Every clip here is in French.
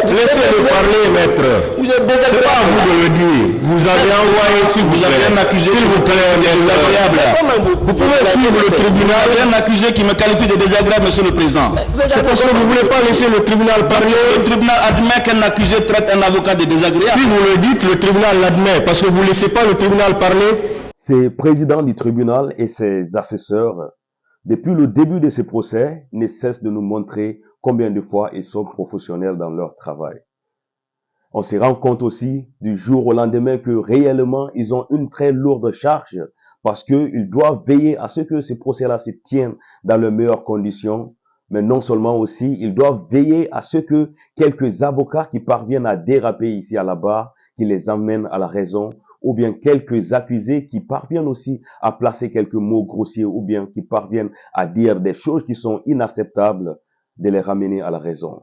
Laissez-le parler, maître. C'est pas à vous de le dire. Vous avez envoyé, s'il vous plaît, un accusé, s'il vous plaît, désagréable. Vous pouvez suivre le tribunal. Il y a un accusé qui me qualifie de désagréable, monsieur le président. C'est parce que vous ne voulez pas laisser le tribunal parler. Le tribunal admet qu'un accusé traite un avocat de désagréable. Si vous le dites, le tribunal l'admet, parce que vous ne laissez pas le tribunal parler. Ces présidents du tribunal et ses assesseurs, depuis le début de ce procès, ne cessent de nous montrer combien de fois ils sont professionnels dans leur travail. On se rend compte aussi du jour au lendemain que réellement, ils ont une très lourde charge parce qu'ils doivent veiller à ce que ces procès-là se tiennent dans les meilleures conditions. Mais non seulement aussi, ils doivent veiller à ce que quelques avocats qui parviennent à déraper ici à la barre, qui les amènent à la raison, ou bien quelques accusés qui parviennent aussi à placer quelques mots grossiers, ou bien qui parviennent à dire des choses qui sont inacceptables, de les ramener à la raison.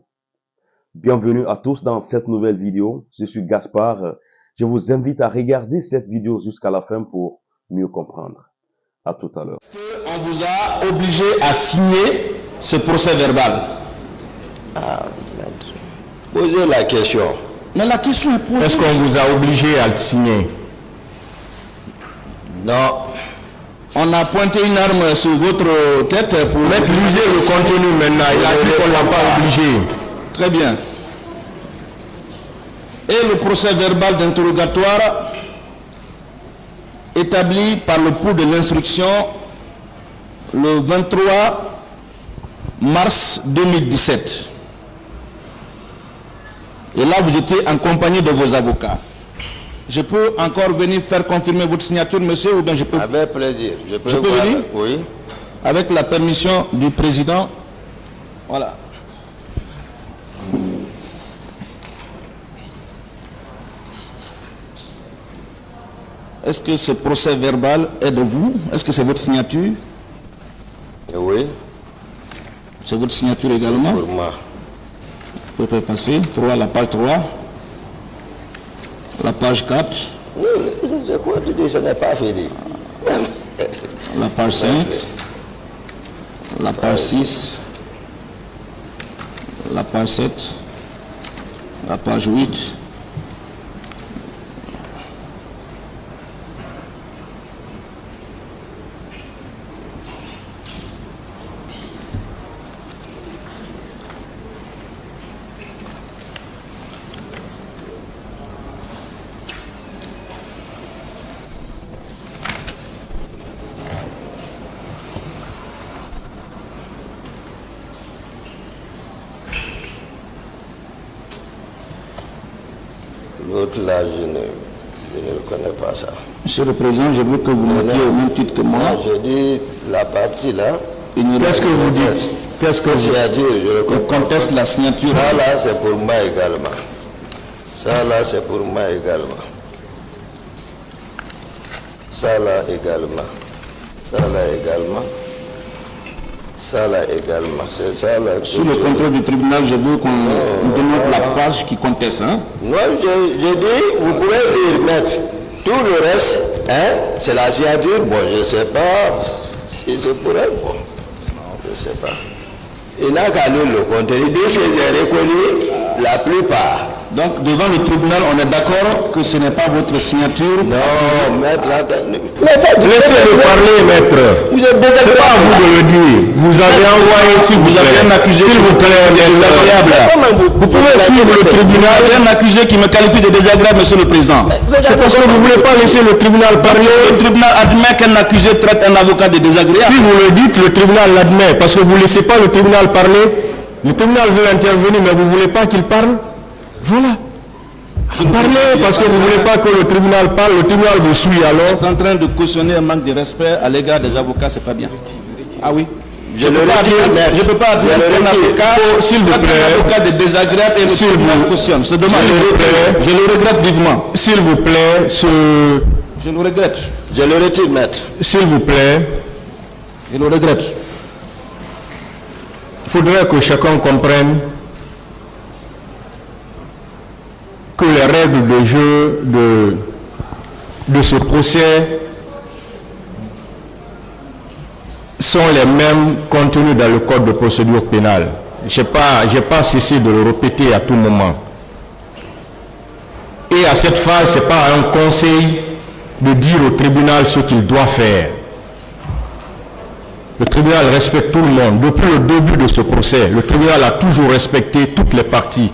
Bienvenue à tous dans cette nouvelle vidéo. Je suis Gaspard. Je vous invite à regarder cette vidéo jusqu'à la fin pour mieux comprendre. À tout à l'heure. On vous a obligé à signer ce procès verbal. Ah, maître. Posez la question. Mais la question est posée. Est-ce qu'on vous a obligé à le signer? Non. On a pointé une arme sur votre tête pour... Lisez le contenu maintenant. Il a dit qu'on ne l'a pas obligé. Très bien. Et le procès verbal d'interrogatoire établi par le pouls de l'instruction le 23 mars 2017. Et là, vous étiez en compagnie de vos avocats. Je peux encore venir faire confirmer votre signature, monsieur, ou bien je peux... Avec plaisir. Je peux venir? Oui. Avec la permission du président. Voilà. Est-ce que ce procès verbal est de vous? Est-ce que c'est votre signature? Oui. C'est votre signature également? Pour moi. Vous pouvez passer. 3, la page 3. La page 4. Non, je crois que tu dis que ce n'est pas fini. La page 5. La page 6. La page 7. La page 8. L'autre là, je ne reconnais pas ça. Monsieur le Président, je veux que vous notiez au même titre que moi. Je dis la partie là. Qu'est-ce que vous dites? Qu'est-ce que vous dites? Je conteste la signature. Ça là, c'est pour moi également. Ça là, c'est pour moi également. Ça là également. Ça là également. Ça là également. C'est ça là. Sous le contrôle du tribunal, je veux qu'on dénote la page qui conteste. Hein? Moi, je dis, vous pouvez dire, maître, tout le reste, hein, c'est la signature. Bon, je ne sais pas si c'est pour elle. Bon, je ne sais pas. Il n'a qu'à lire le contenu. Dès que j'ai reconnu la plupart. Donc, devant le tribunal, on est d'accord que ce n'est pas votre signature? Non, maître, Laissez-le parler, maître. C'est pas à vous de le dire. Vous avez envoyé, si vous avez un accusé, s'il vous plaît, désagréable. Vous pouvez suivre le tribunal. Il y a un accusé qui me qualifie de désagréable, monsieur le président. C'est parce que vous ne voulez pas laisser le tribunal parler. Le tribunal admet qu'un accusé traite un avocat de désagréable. Si vous le dites, le tribunal l'admet, parce que vous ne laissez pas le tribunal parler. Le tribunal veut intervenir, mais vous ne voulez pas qu'il parle. Voilà. Parlez parce que vous ne voulez pas que le tribunal parle, le tribunal vous suit alors. Vous êtes en train de cautionner un manque de respect à l'égard des avocats, c'est pas bien. Ah oui. Je ne peux pas dire un avocat, s'il vous plaît, un avocat de désagréable et le tribunal cautionne. C'est dommage. Je le regrette vivement. S'il vous plaît, je le regrette. Je le retire, maître. S'il vous plaît. Je le regrette. Il faudrait que chacun comprenne que les règles de jeu de ce procès sont les mêmes contenues dans le code de procédure pénale. Je n'ai pas cessé de le répéter à tout moment. arriver à cette phase, ce n'est pas à un conseil de dire au tribunal ce qu'il doit faire. Le tribunal respecte tout le monde. Depuis le début de ce procès, le tribunal a toujours respecté toutes les parties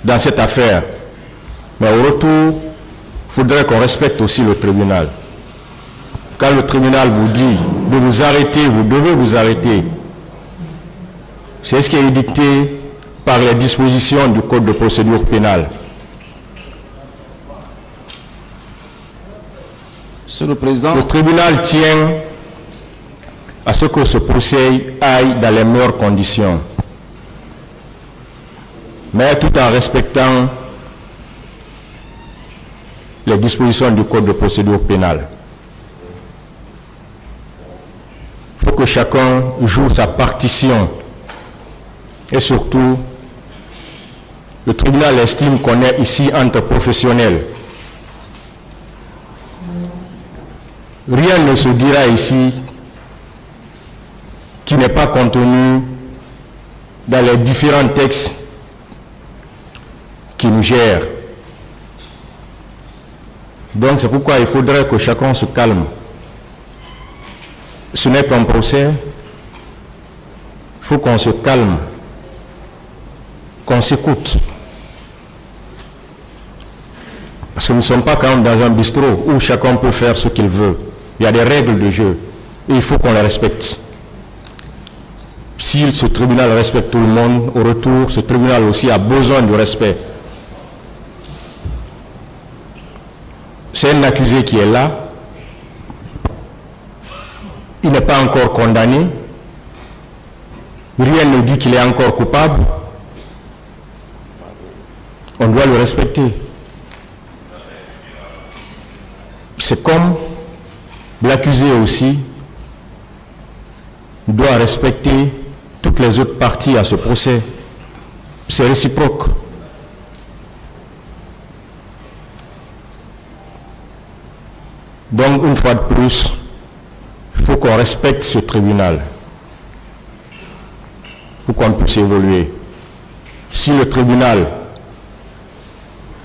dans cette affaire. Mais au retour, il faudrait qu'on respecte aussi le tribunal. Quand le tribunal vous dit de vous arrêter, vous devez vous arrêter. C'est ce qui est édicté par les dispositions du Code de procédure pénale. Monsieur le Président, Le tribunal tient à ce que ce procès aille dans les meilleures conditions, mais tout en respectant les dispositions du Code de procédure pénale. Il faut que chacun joue sa partition et surtout, le tribunal estime qu'on est ici entre professionnels. Rien ne se dira ici qui n'est pas contenu dans les différents textes qui nous gèrent. Donc c'est pourquoi il faudrait que chacun se calme. Ce n'est qu'un procès. Il faut qu'on se calme, qu'on s'écoute. Parce que nous ne sommes pas quand même dans un bistrot où chacun peut faire ce qu'il veut. Il y a des règles de jeu et il faut qu'on les respecte. Si ce tribunal respecte tout le monde, au retour, ce tribunal aussi a besoin du respect. C'est un accusé qui est là. Il n'est pas encore condamné. Rien ne dit qu'il est encore coupable. On doit le respecter. C'est comme l'accusé aussi doit respecter toutes les autres parties à ce procès. C'est réciproque. Donc, une fois de plus, il faut qu'on respecte ce tribunal pour qu'on puisse évoluer. Si le tribunal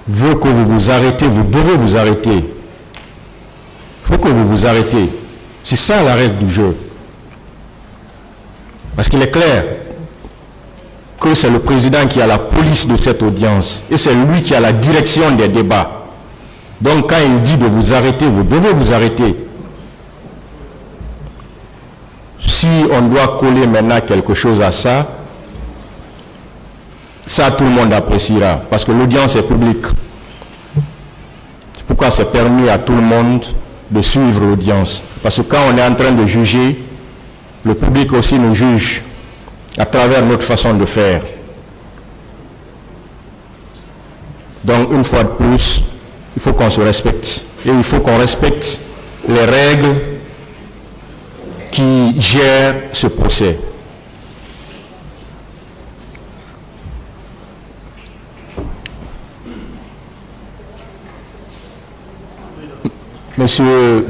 veut que vous vous arrêtez, vous devez vous arrêter. Il faut que vous vous arrêtez. C'est ça la règle du jeu. Parce qu'il est clair que c'est le président qui a la police de cette audience et c'est lui qui a la direction des débats. Donc quand il dit de vous arrêter, vous devez vous arrêter. Si on doit coller maintenant quelque chose à ça, ça tout le monde appréciera parce que l'audience est publique. C'est pourquoi c'est permis à tout le monde de suivre l'audience. Parce que quand on est en train de juger, le public aussi nous juge à travers notre façon de faire. Donc, une fois de plus, il faut qu'on se respecte. Et il faut qu'on respecte les règles qui gèrent ce procès. Monsieur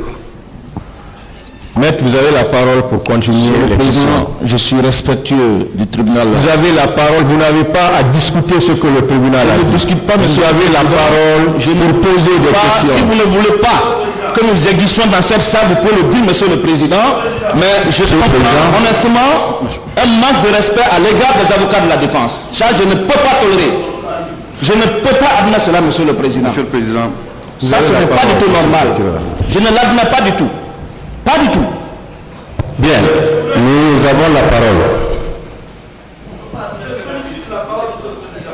Maître, vous avez la parole pour continuer les questions. je suis respectueux du tribunal. Vous avez la parole, vous n'avez pas à discuter ce que le tribunal a dit. Je ne discute pas, monsieur. Vous avez la parole pour poser des questions. Si vous ne voulez pas que nous aiguissions dans cette salle, vous pouvez le dire, monsieur le président, mais je comprends honnêtement un manque de respect à l'égard des avocats de la défense. Ça, je ne peux pas tolérer. Je ne peux pas admettre cela, monsieur le président. Monsieur le Président. Ça, ce n'est pas du tout normal. Je ne l'admets pas du tout. Pas du tout. Bien, nous avons la parole.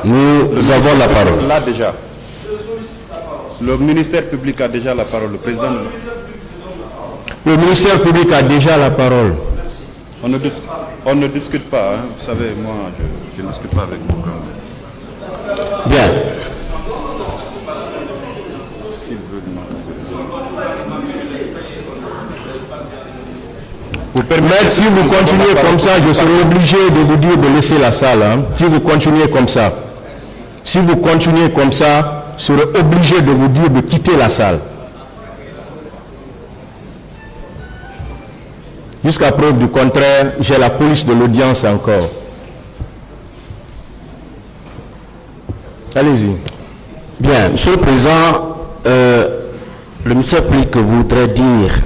Nous avons la parole. Là déjà. Le ministère public a déjà la parole. Le président. Le ministère public a déjà la parole. On ne discute pas. Hein. Vous savez, moi, je ne discute pas avec vous. Bien. Vous permettez, si vous continuez comme ça, je serai obligé de vous dire de laisser la salle. Hein. Si vous continuez comme ça. Si vous continuez comme ça, je serai obligé de vous dire de quitter la salle. Jusqu'à preuve du contraire, j'ai la police de l'audience encore. Allez-y. Bien, Monsieur le Président, le ministère public voudrait dire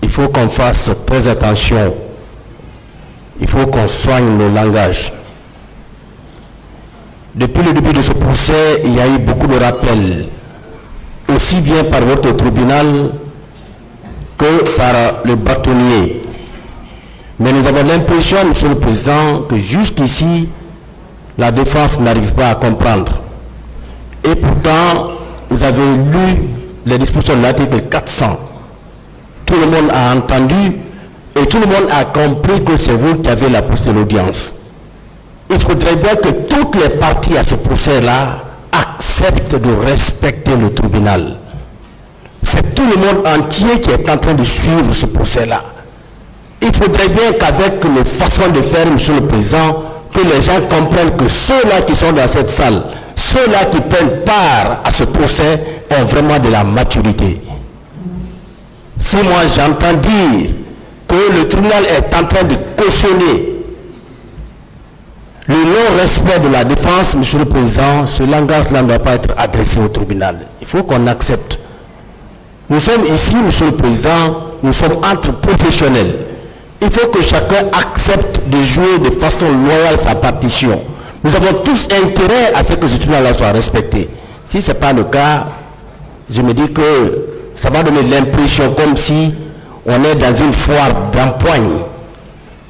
il faut qu'on fasse très attention, il faut qu'on soigne le langage. Depuis le début de ce procès, il y a eu beaucoup de rappels, aussi bien par votre tribunal que par le bâtonnier. Mais nous avons l'impression, Monsieur le Président, que jusqu'ici, la défense n'arrive pas à comprendre. Et pourtant, vous avez lu les dispositions de l'article 400. Tout le monde a entendu et tout le monde a compris que c'est vous qui avez la possibilité de l'audience. Il faudrait bien que toutes les parties à ce procès-là acceptent de respecter le tribunal. C'est tout le monde entier qui est en train de suivre ce procès-là. Il faudrait bien qu'avec nos façons de faire, Monsieur le Président, que les gens comprennent que ceux-là qui sont dans cette salle, ceux-là qui prennent part à ce procès ont vraiment de la maturité. Si moi j'entends dire que le tribunal est en train de cautionner le non-respect de la défense, Monsieur le Président, ce langage-là ne doit pas être adressé au tribunal. Il faut qu'on accepte. Nous sommes ici, Monsieur le Président, nous sommes entre professionnels. Il faut que chacun accepte de jouer de façon loyale sa partition. Nous avons tous intérêt à ce que ce tribunal-là soit respecté. Si ce n'est pas le cas, je me dis que ça va donner l'impression comme si on est dans une foire d'empoigne.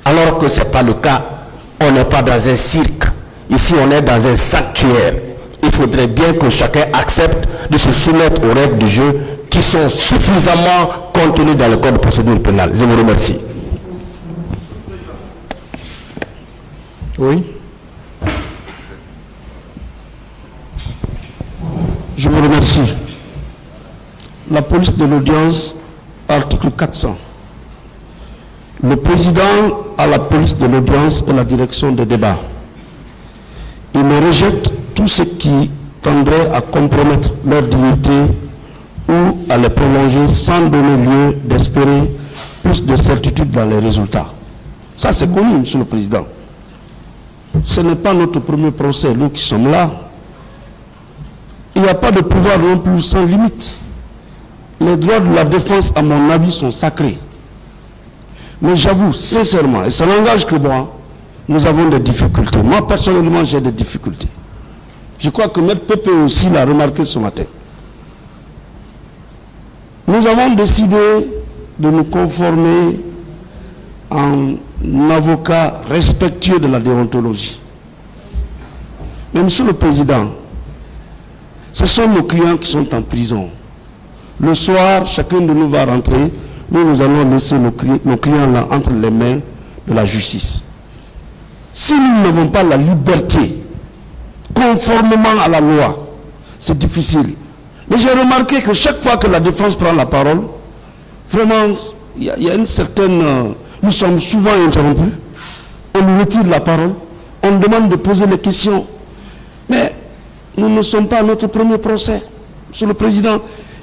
Alors que ce n'est pas le cas. On n'est pas dans un cirque. Ici, on est dans un sanctuaire. Il faudrait bien que chacun accepte de se soumettre aux règles du jeu qui sont suffisamment contenues dans le code de procédure pénale. Je vous remercie. Oui. Je vous remercie. La police de l'audience, article 400. Le président a la police de l'audience et la direction des débats. Il me rejette tout ce qui tendrait à compromettre leur dignité ou à les prolonger sans donner lieu d'espérer plus de certitude dans les résultats. Ça, c'est connu, Monsieur le Président. Ce n'est pas notre premier procès, nous qui sommes là. Il n'y a pas de pouvoir non plus sans limite. Les droits de la défense, à mon avis, sont sacrés. Mais j'avoue, sincèrement, et ça n'engage que moi, nous avons des difficultés. Moi, personnellement, j'ai des difficultés. Je crois que M. Pépé aussi l'a remarqué ce matin. Nous avons décidé de nous conformer en avocat respectueux de la déontologie. Mais Monsieur le Président, ce sont nos clients qui sont en prison. Le soir, chacun de nous va rentrer. Nous allons laisser nos clients là entre les mains de la justice. Si nous n'avons pas la liberté, conformément à la loi, c'est difficile. Mais j'ai remarqué que chaque fois que la défense prend la parole, vraiment, il y a une certaine... nous sommes souvent interrompus. On nous retire la parole. On demande de poser les questions. Mais nous ne sommes pas à notre premier procès, Monsieur le Président.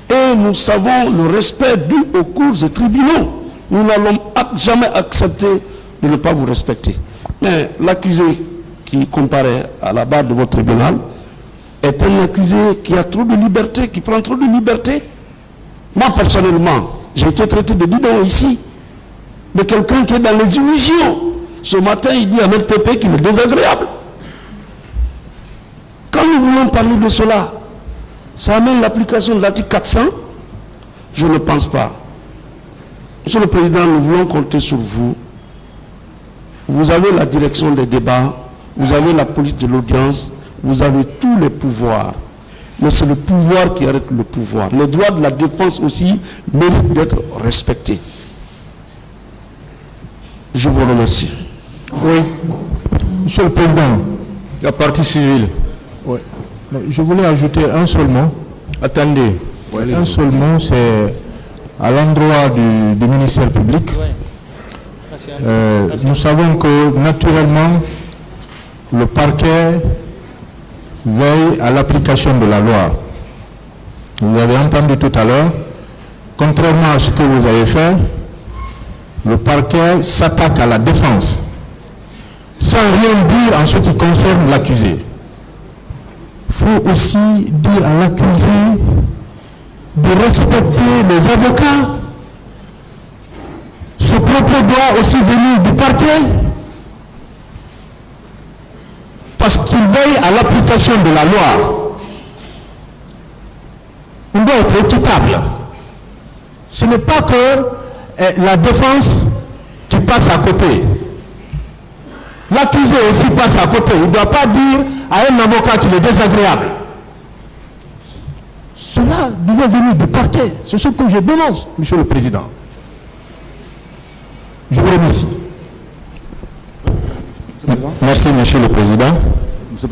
Et nous savons le respect dû aux cours et tribunaux. Nous n'allons jamais accepter de ne pas vous respecter. Mais l'accusé qui comparaît à la barre de votre tribunal est un accusé qui a trop de liberté, qui prend trop de liberté. Moi, personnellement, j'ai été traité de bidon ici, de quelqu'un qui est dans les illusions. Ce matin, il dit à notre Pépé qu'il est désagréable. Quand nous voulons parler de cela, ça amène l'application de l'article 400? Je ne pense pas. Monsieur le Président, nous voulons compter sur vous. Vous avez la direction des débats, vous avez la police de l'audience, vous avez tous les pouvoirs. Mais c'est le pouvoir qui arrête le pouvoir. Les droits de la défense aussi méritent d'être respectés. Je vous remercie. Oui. Monsieur le Président, la partie civile. Oui. Je voulais ajouter un seul mot. Attendez. Un seul mot, c'est à l'endroit du ministère public. Nous savons que naturellement, le parquet veille à l'application de la loi. Vous avez entendu tout à l'heure, contrairement à ce que vous avez fait, le parquet s'attaque à la défense, sans rien dire en ce qui concerne l'accusé. Il faut aussi dire à l'accusé de respecter les avocats. Ce propos doit aussi venir du parquet, parce qu'il veille à l'application de la loi. On doit être équitable. Ce n'est pas que la défense qui passe à côté. L'accusé aussi passe à côté. Il ne doit pas dire à un avocat qu'il est désagréable. Cela doit venir du parquet. C'est ce que je dénonce, Monsieur le Président. Je vous remercie. Merci, Monsieur le Président.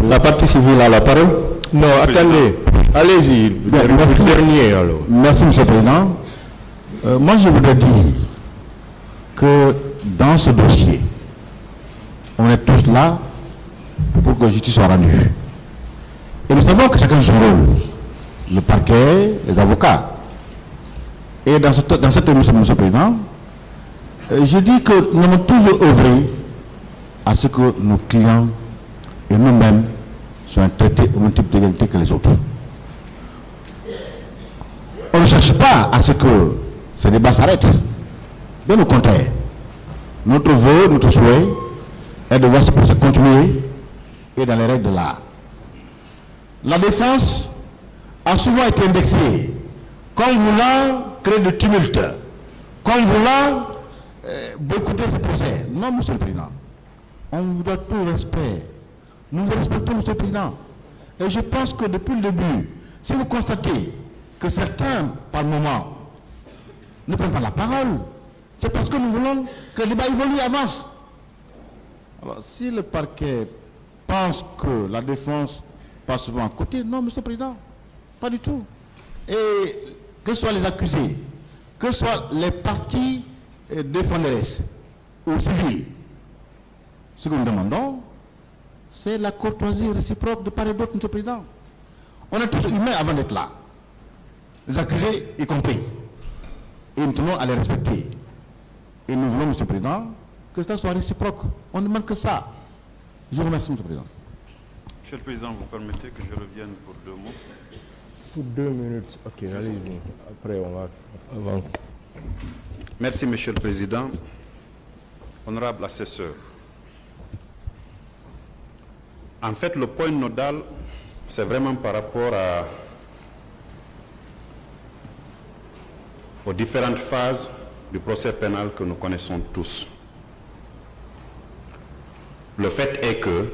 La partie civile a la parole. Non, attendez. Allez-y. Dernier, alors. Merci, Monsieur le Président. Moi, je voudrais dire que dans ce dossier, on est tous là pour que la justice soit rendue. Et nous savons que chacun joue son rôle. Le parquet, les avocats. Et dans cette émission, Monsieur le Président, je dis que nous avons toujours œuvré à ce que nos clients et nous-mêmes soient traités au même type d'égalité que les autres. On ne cherche pas à ce que ce débat s'arrête. Bien au contraire. Notre vœu, notre souhait est de voir ce procès continuer et dans les règles de l'art. La défense a souvent été indexée comme voulant créer de tumulte, comme voulant boycotter ce procès. Non, Monsieur le Président. On vous doit tout respect. Nous vous respectons, Monsieur le Président. Et je pense que depuis le début, si vous constatez que certains, par moment, ne prennent pas la parole, c'est parce que nous voulons que le débat évolue et avance. Alors, si le parquet pense que la défense passe souvent à côté, non, Monsieur le Président, pas du tout. Et que ce soit les accusés, que ce soit les parties défenderesse ou civils, ce que nous demandons, c'est la courtoisie réciproque de part et d'autre, Monsieur le Président. On est tous humains avant d'être là. Les accusés y compris. Et nous tenons à les respecter. Et nous voulons, Monsieur le Président, que cela soit réciproque. On ne demande que ça. Je vous remercie, Monsieur le Président. Monsieur le Président, vous permettez que je revienne pour 2 mots? Pour 2 minutes. Ok, allez-y. Après, on va avancer. Merci, Monsieur le Président. Honorable assesseur, en fait, le point nodal, c'est vraiment par rapport aux différentes phases du procès pénal que nous connaissons tous. Le fait est que,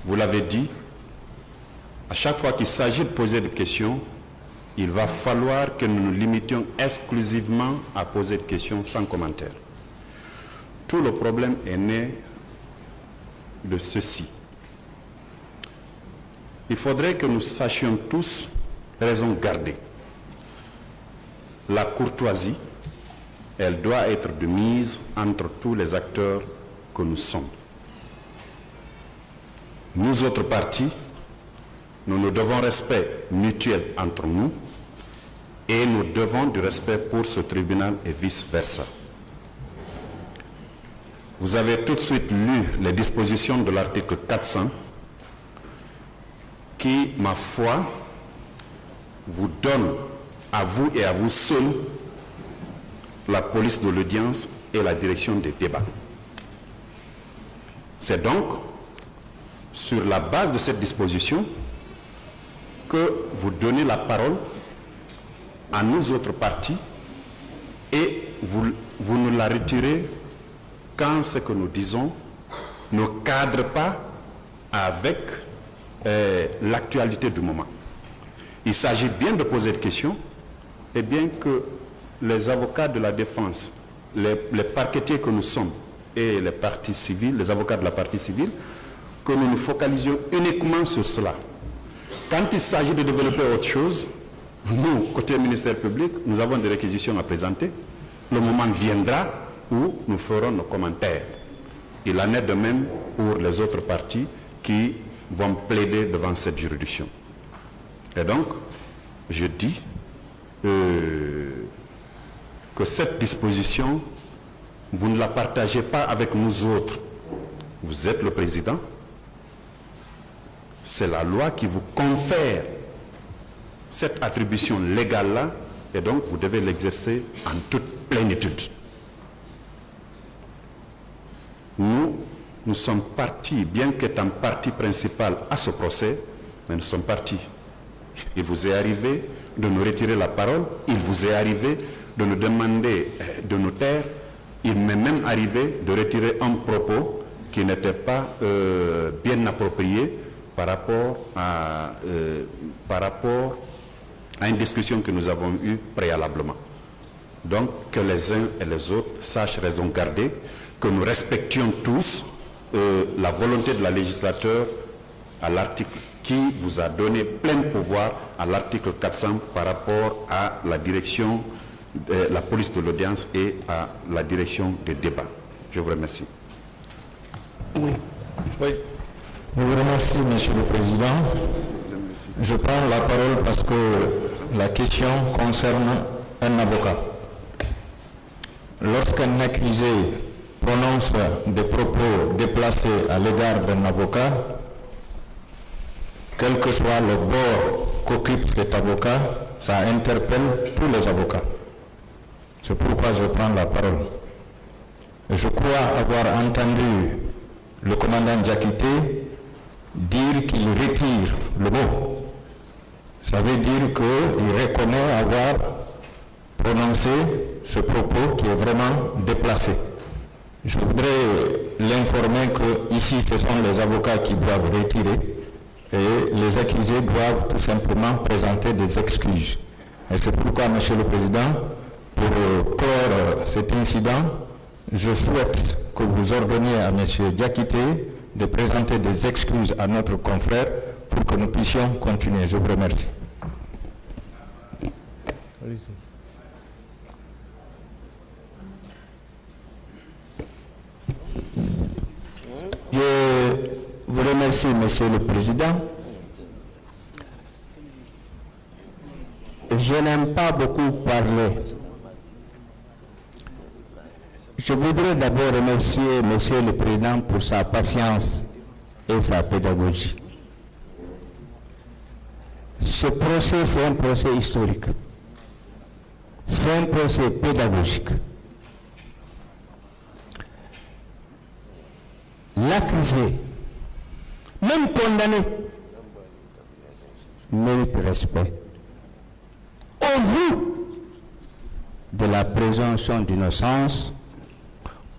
vous l'avez dit, à chaque fois qu'il s'agit de poser des questions, il va falloir que nous nous limitions exclusivement à poser des questions sans commentaire. Tout le problème est né de ceci. Il faudrait que nous sachions tous raison garder. La courtoisie, elle doit être de mise entre tous les acteurs que nous sommes. Nous autres partis, nous nous devons respect mutuel entre nous et nous devons du respect pour ce tribunal et vice-versa. Vous avez tout de suite lu les dispositions de l'article 400 qui, ma foi, vous donne à vous et à vous seuls la police de l'audience et la direction des débats. C'est donc sur la base de cette disposition que vous donnez la parole à nous autres partis et vous nous la retirez quand ce que nous disons ne cadre pas avec l'actualité du moment. Il s'agit bien de poser des questions et bien que les avocats de la défense, les parquetiers que nous sommes et les parties civiles, les avocats de la partie civile, que nous nous focalisions uniquement sur cela. Quand il s'agit de développer autre chose, nous, côté ministère public, nous avons des réquisitions à présenter. Le moment viendra où nous ferons nos commentaires. Il en est de même pour les autres parties qui vont plaider devant cette juridiction. Et donc, je dis que cette disposition, vous ne la partagez pas avec nous autres. Vous êtes le président, c'est la loi qui vous confère cette attribution légale-là, et donc vous devez l'exercer en toute plénitude. Nous sommes partis, bien qu'étant partie principale à ce procès, mais nous sommes partis. Il vous est arrivé de nous retirer la parole, il vous est arrivé de nous demander de nous taire, il m'est même arrivé de retirer un propos qui n'était pas bien approprié par rapport à une discussion que nous avons eue préalablement. Donc, que les uns et les autres sachent raison garder, que nous respections tous la volonté de la législature à l'article qui vous a donné plein pouvoir à l'article 400 par rapport à la direction de la police de l'audience et à la direction des débats. Je vous remercie. Oui. Je vous remercie, Monsieur le Président. Je prends la parole parce que la question concerne un avocat. Lorsqu'un accusé prononce des propos déplacés à l'égard d'un avocat, quel que soit le bord qu'occupe cet avocat, ça interpelle tous les avocats. C'est pourquoi je prends la parole. Je crois avoir entendu le commandant Diakité dire qu'il retire le mot. Ça veut dire qu'il reconnaît avoir prononcé ce propos qui est vraiment déplacé. Je voudrais l'informer que ici ce sont les avocats qui doivent retirer et les accusés doivent tout simplement présenter des excuses. Et c'est pourquoi, Monsieur le Président, pour clore cet incident, je souhaite que vous ordonniez à M. Diakité de présenter des excuses à notre confrère pour que nous puissions continuer. Je vous remercie. Je vous remercie, Monsieur le Président. Je n'aime pas beaucoup parler. Je voudrais d'abord remercier Monsieur le Président pour sa patience et sa pédagogie. Ce procès, c'est un procès historique. C'est un procès pédagogique. L'accusé, même condamné, mérite respect. Au vu de la présomption d'innocence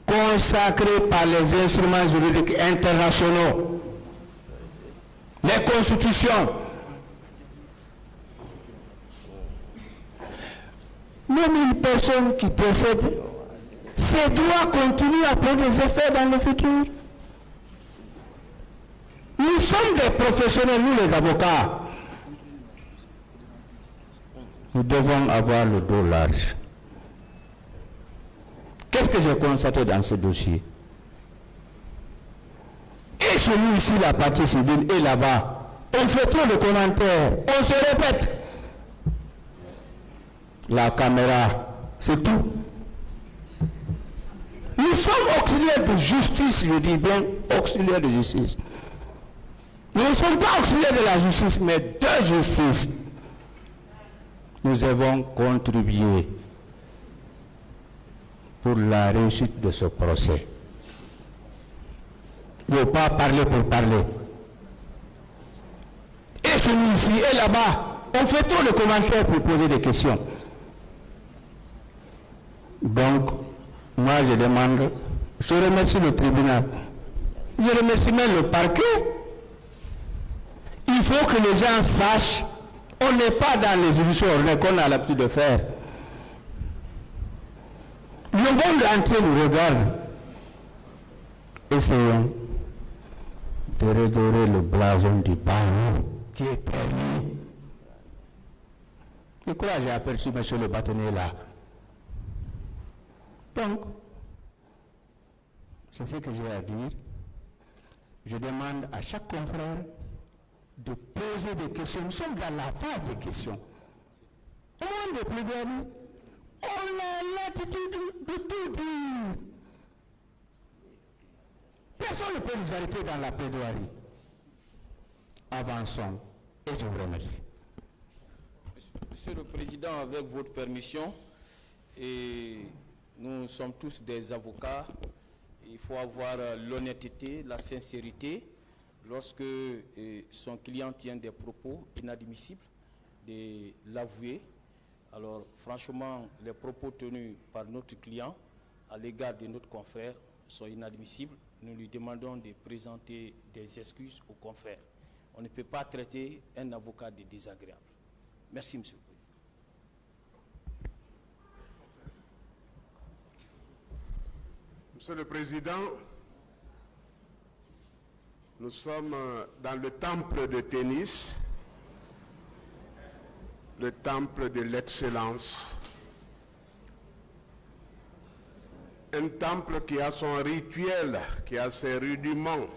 consacrée par les instruments juridiques internationaux, les constitutions, même une personne qui possède ses droits continuent à prendre des effets dans le futur. Nous sommes des professionnels, nous les avocats. Nous devons avoir le dos large. Qu'est-ce que j'ai constaté dans ce dossier? Et chez nous ici, la partie civile, et là-bas, on fait trop de commentaires, on se répète. La caméra, c'est tout. Nous sommes auxiliaires de justice, je dis bien auxiliaires de justice. Nous ne sommes pas auxiliaires de la justice, mais de justice. Nous avons contribué pour la réussite de ce procès. Il ne faut pas parler pour parler. Et chez nous ici et là-bas, on fait trop de commentaires pour poser des questions. Donc, moi je demande, je remercie le tribunal, je remercie même le parquet. Il faut que les gens sachent, on n'est pas dans les juridictions ordinaires qu'on a l'habitude de faire. Le monde entier nous regarde. Essayons de redorer le blason du barreau qui est permis. Je crois que j'ai aperçu M. le bâtonnier là. Donc, c'est ce que j'ai à dire. Je demande à chaque confrère de poser des questions. Nous sommes dans la phase des questions. Au moment de plaidoirie, on a l'attitude de tout dire. Personne ne peut nous arrêter dans la plaidoirie. Avançons et je vous remercie. Monsieur le Président, avec votre permission, et nous sommes tous des avocats, il faut avoir l'honnêteté, la sincérité, lorsque son client tient des propos inadmissibles, de l'avouer. Alors franchement, les propos tenus par notre client à l'égard de notre confrère sont inadmissibles. Nous lui demandons de présenter des excuses aux confrères. On ne peut pas traiter un avocat de désagréable. Merci, Monsieur le Président. Monsieur le Président, nous sommes dans le temple de tennis, le temple de l'excellence. Un temple qui a son rituel, qui a ses rudiments,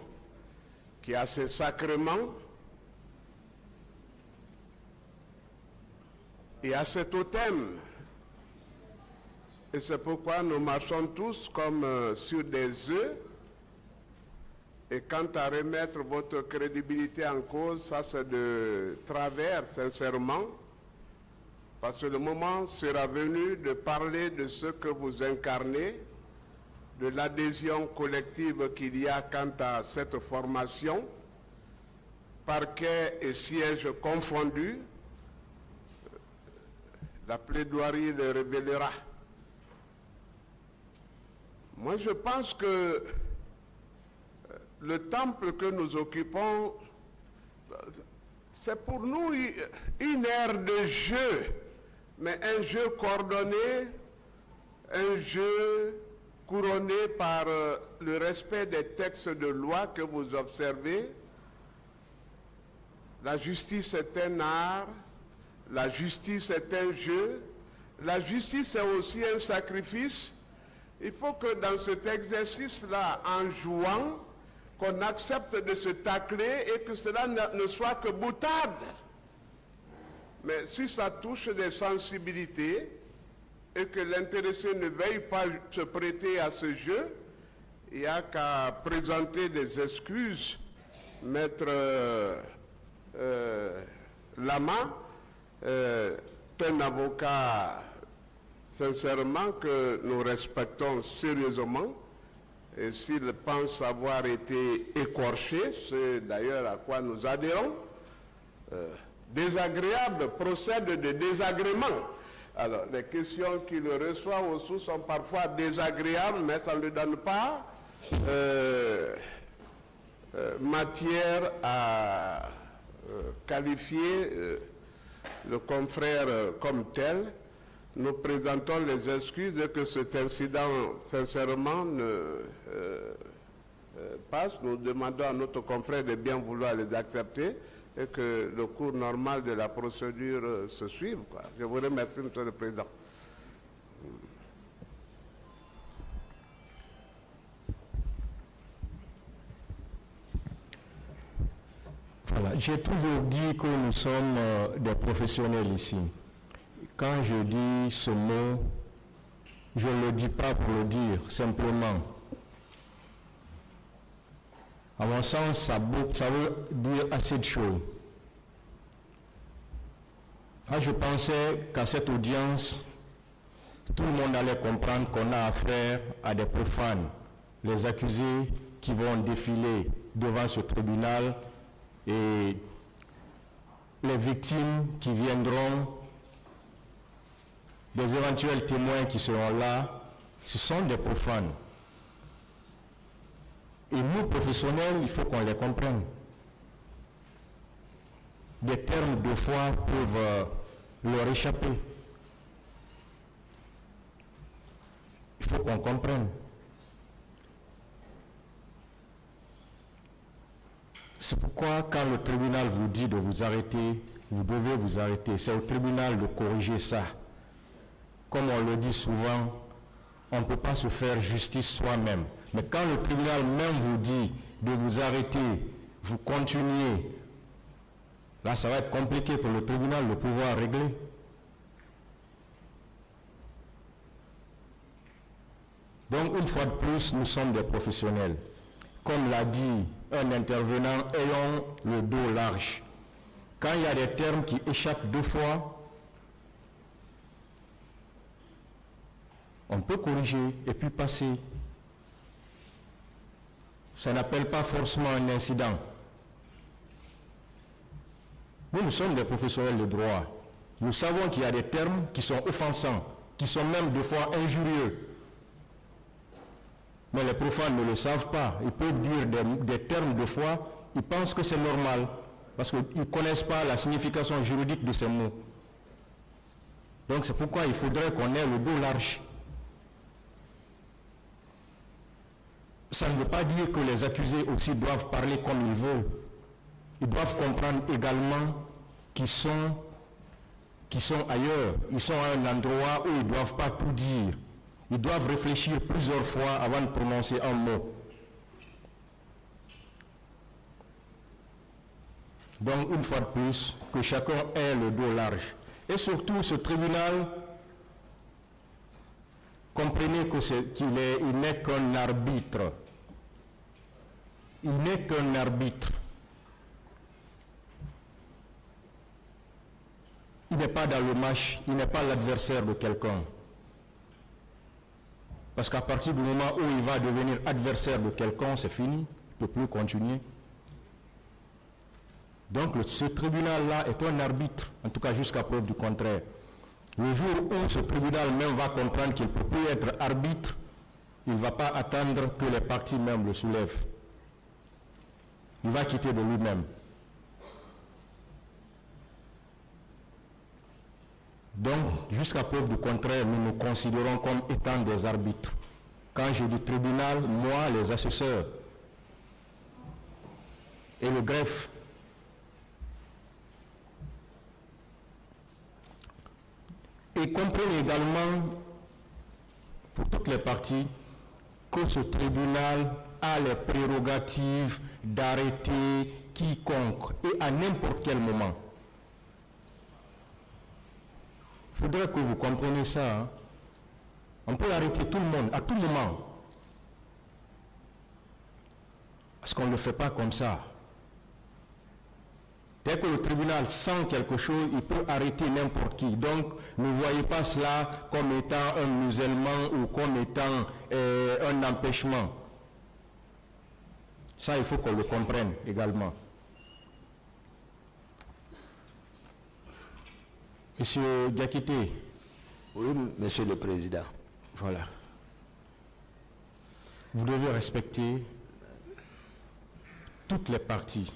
qui a ses sacrements, et à cet totem. Et c'est pourquoi nous marchons tous comme sur des œufs. Et quant à remettre votre crédibilité en cause, ça c'est de travers, sincèrement, parce que le moment sera venu de parler de ce que vous incarnez, de l'adhésion collective qu'il y a quant à cette formation, parquet et siège confondus. La plaidoirie le révélera. Moi, je pense que le temple que nous occupons, c'est pour nous une ère de jeu, mais un jeu coordonné, un jeu couronné par le respect des textes de loi que vous observez. La justice est un art, la justice est un jeu, la justice est aussi un sacrifice. Il faut que dans cet exercice-là, en jouant, qu'on accepte de se tacler et que cela ne soit que boutade. Mais si ça touche des sensibilités et que l'intéressé ne veuille pas se prêter à ce jeu, il n'y a qu'à présenter des excuses. Maître Lama est un avocat sincèrement que nous respectons sérieusement, et s'il pense avoir été écorché, c'est d'ailleurs à quoi nous adhérons, désagréable procède de désagrément. Alors les questions qu'il reçoit aussi sont parfois désagréables, mais ça ne lui donne pas matière à qualifier le confrère comme tel. Nous présentons les excuses de que cet incident, sincèrement, passe. Nous demandons à notre confrère de bien vouloir les accepter et que le cours normal de la procédure se suive, quoi. Je vous remercie, Monsieur le Président. Voilà, j'ai toujours dit que nous sommes des professionnels ici. Quand je dis ce mot, je ne le dis pas pour le dire, simplement. À mon sens, ça veut dire assez de choses. Je pensais qu'à cette audience, tout le monde allait comprendre qu'on a affaire à des profanes, les accusés qui vont défiler devant ce tribunal et les victimes qui viendront, des éventuels témoins qui seront là, ce sont des profanes. Et nous, professionnels, il faut qu'on les comprenne. Des termes de foi peuvent leur échapper. Il faut qu'on comprenne. C'est pourquoi quand le tribunal vous dit de vous arrêter, vous devez vous arrêter. C'est au tribunal de corriger ça. Comme on le dit souvent, on ne peut pas se faire justice soi-même. Mais quand le tribunal même vous dit de vous arrêter, vous continuez, là ça va être compliqué pour le tribunal de pouvoir régler. Donc une fois de plus, nous sommes des professionnels. Comme l'a dit un intervenant ayant le dos large. Quand il y a des termes qui échappent deux fois, on peut corriger et puis passer. Ça n'appelle pas forcément un incident. Nous sommes des professionnels de droit. Nous savons qu'il y a des termes qui sont offensants, qui sont même des fois injurieux. Mais les profanes ne le savent pas. Ils peuvent dire des termes de fois, ils pensent que c'est normal, parce qu'ils ne connaissent pas la signification juridique de ces mots. Donc c'est pourquoi il faudrait qu'on ait le dos large. Ça ne veut pas dire que les accusés aussi doivent parler comme ils veulent. Ils doivent comprendre également qu'ils sont ailleurs. Ils sont à un endroit où ils ne doivent pas tout dire. Ils doivent réfléchir plusieurs fois avant de prononcer un mot. Donc, une fois de plus, que chacun ait le dos large. Et surtout, ce tribunal, comprenez qu'il n'est qu'un arbitre. Il n'est qu'un arbitre. Il n'est pas dans le match, il n'est pas l'adversaire de quelqu'un. Parce qu'à partir du moment où il va devenir adversaire de quelqu'un, c'est fini, il ne peut plus continuer. Donc ce tribunal-là est un arbitre, en tout cas jusqu'à preuve du contraire. Le jour où ce tribunal même va comprendre qu'il ne peut plus être arbitre, il ne va pas attendre que les parties même le soulèvent. Il va quitter de lui-même. Donc, jusqu'à preuve du contraire, nous nous considérons comme étant des arbitres. Quand je dis tribunal, moi, les assesseurs et le greffe. Et comprenez également, pour toutes les parties, que ce tribunal a les prérogatives d'arrêter quiconque et à n'importe quel moment. Il faudrait que vous compreniez ça. Hein. On peut arrêter tout le monde, à tout moment. Parce qu'on ne le fait pas comme ça. Dès que le tribunal sent quelque chose, il peut arrêter n'importe qui. Donc, ne voyez pas cela comme étant un musellement ou comme étant un empêchement. Ça, il faut qu'on le comprenne également. Monsieur Diakité. Oui, Monsieur le Président. Voilà. Vous devez respecter toutes les parties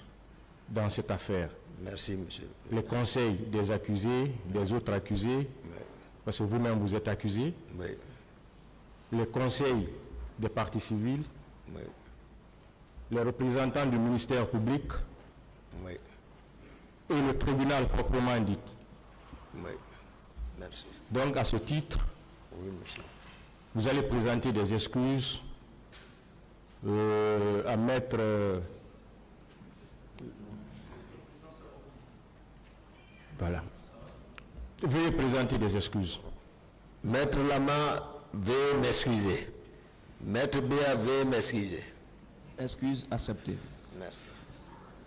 dans cette affaire. Merci, Monsieur. Les conseils des accusés, des autres accusés, oui. Parce que vous-même vous êtes accusé. Oui. Les conseils des parties civiles. Oui. Les représentants du ministère public. Oui. Et le tribunal proprement dit. Oui, merci. Donc, à ce titre, oui, monsieur. Vous allez présenter des excuses à maître... voilà. Veuillez présenter des excuses. Maître Lama veuille m'excuser. Maître Béa veuille m'excuser. Excuse acceptée. Merci.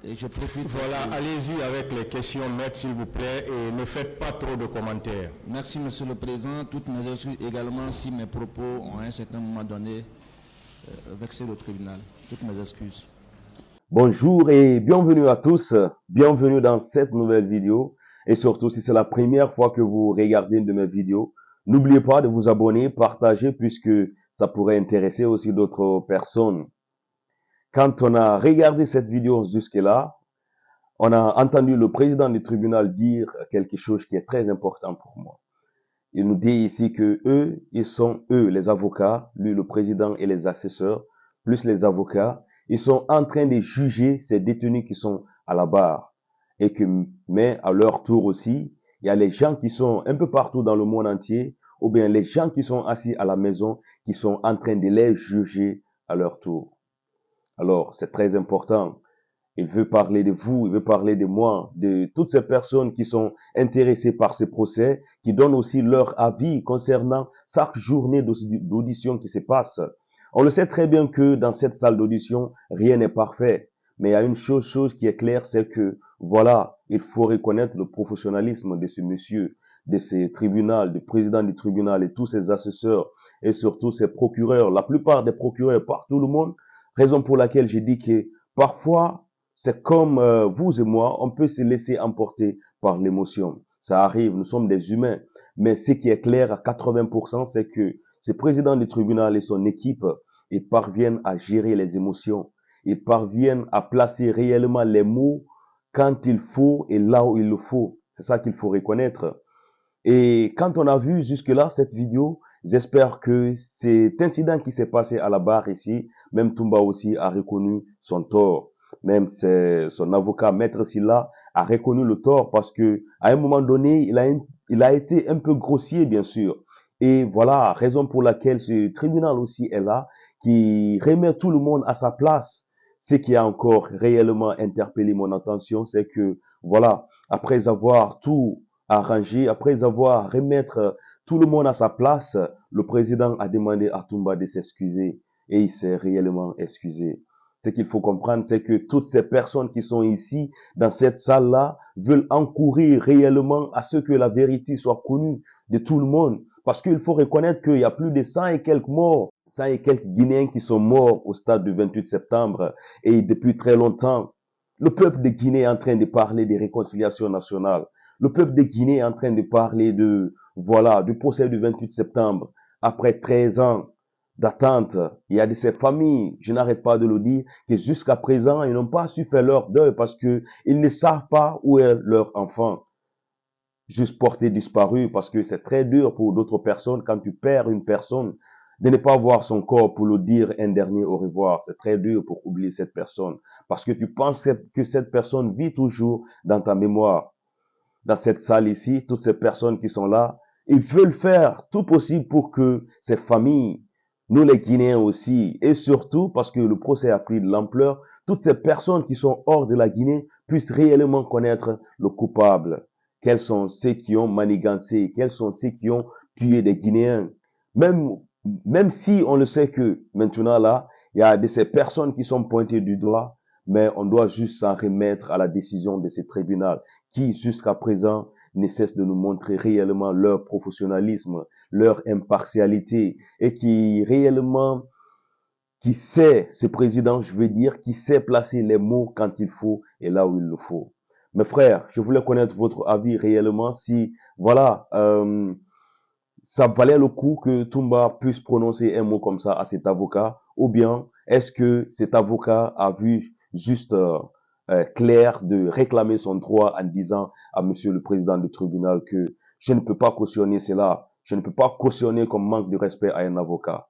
Et je profite. Voilà, allez-y avec les questions, maître, s'il vous plaît, et ne faites pas trop de commentaires. Merci, Monsieur le Président. Toutes mes excuses également si mes propos ont à un certain moment donné vexé le tribunal. Toutes mes excuses. Bonjour et bienvenue à tous. Bienvenue dans cette nouvelle vidéo. Et surtout, si c'est la première fois que vous regardez une de mes vidéos, n'oubliez pas de vous abonner, partager, puisque ça pourrait intéresser aussi d'autres personnes. Quand on a regardé cette vidéo jusque-là, on a entendu le président du tribunal dire quelque chose qui est très important pour moi. Il nous dit ici que ils sont les avocats, lui le président et les assesseurs, plus les avocats, ils sont en train de juger ces détenus qui sont à la barre. Et que, mais à leur tour aussi, il y a les gens qui sont un peu partout dans le monde entier, ou bien les gens qui sont assis à la maison, qui sont en train de les juger à leur tour. Alors, c'est très important. Il veut parler de vous, il veut parler de moi, de toutes ces personnes qui sont intéressées par ces procès, qui donnent aussi leur avis concernant chaque journée d'audition qui se passe. On le sait très bien que dans cette salle d'audition, rien n'est parfait. Mais il y a une chose qui est claire, c'est que, voilà, il faut reconnaître le professionnalisme de ce monsieur, de ces tribunaux, du président du tribunal et tous ses assesseurs et surtout ses procureurs. La plupart des procureurs, par tout le monde, raison pour laquelle j'ai dit que parfois, c'est comme vous et moi, on peut se laisser emporter par l'émotion. Ça arrive, nous sommes des humains. Mais ce qui est clair à 80%, c'est que ce président du tribunal et son équipe, ils parviennent à gérer les émotions. Ils parviennent à placer réellement les mots quand il faut et là où il le faut. C'est ça qu'il faut reconnaître. Et quand on a vu jusque-là cette vidéo, j'espère que cet incident qui s'est passé à la barre ici, même Toumba aussi a reconnu son tort. Même son avocat, Maître Silla, a reconnu le tort parce que à un moment donné, il a été un peu grossier, bien sûr. Et voilà, raison pour laquelle ce tribunal aussi est là, qui remet tout le monde à sa place. Ce qui a encore réellement interpellé mon attention, c'est que, voilà, après avoir tout arrangé, après avoir remettre tout le monde à sa place, le président a demandé à Toumba de s'excuser et il s'est réellement excusé. Ce qu'il faut comprendre, c'est que toutes ces personnes qui sont ici, dans cette salle-là, veulent encourir réellement à ce que la vérité soit connue de tout le monde. Parce qu'il faut reconnaître qu'il y a plus de 100 et quelques morts, 100 et quelques Guinéens qui sont morts au stade du 28 septembre. Et depuis très longtemps, le peuple de Guinée est en train de parler de réconciliation nationale. Le peuple de Guinée est en train de parler du procès du 28 septembre. Après 13 ans d'attente, il y a de ces familles, je n'arrête pas de le dire, que jusqu'à présent, ils n'ont pas su faire leur deuil parce que ils ne savent pas où est leur enfant. Juste porté disparu parce que c'est très dur pour d'autres personnes quand tu perds une personne de ne pas voir son corps pour le dire un dernier au revoir. C'est très dur pour oublier cette personne parce que tu penses que cette personne vit toujours dans ta mémoire. Dans cette salle ici, toutes ces personnes qui sont là, ils veulent faire tout possible pour que ces familles, nous les Guinéens aussi, et surtout parce que le procès a pris de l'ampleur, toutes ces personnes qui sont hors de la Guinée puissent réellement connaître le coupable. Quels sont ceux qui ont manigancé, quels sont ceux qui ont tué des Guinéens. Même si on le sait que maintenant là, il y a de ces personnes qui sont pointées du doigt, mais on doit juste s'en remettre à la décision de ce tribunal qui, jusqu'à présent, ne cesse de nous montrer réellement leur professionnalisme, leur impartialité et qui réellement, qui sait, ce président, je veux dire, qui sait placer les mots quand il faut et là où il le faut. Mes frères, je voulais connaître votre avis réellement si, voilà, ça valait le coup que Toumba puisse prononcer un mot comme ça à cet avocat ou bien est-ce que cet avocat a vu juste clair de réclamer son droit en disant à monsieur le président du tribunal que je ne peux pas cautionner cela, je ne peux pas cautionner comme manque de respect à un avocat.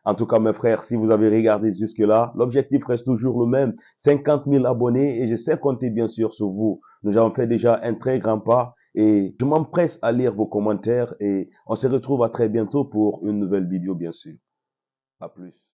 En tout cas, mes frères, si vous avez regardé jusque-là, l'objectif reste toujours le même, 50 000 abonnés et je sais compter bien sûr sur vous. Nous avons fait déjà un très grand pas et je m'empresse à lire vos commentaires et on se retrouve à très bientôt pour une nouvelle vidéo bien sûr. À plus.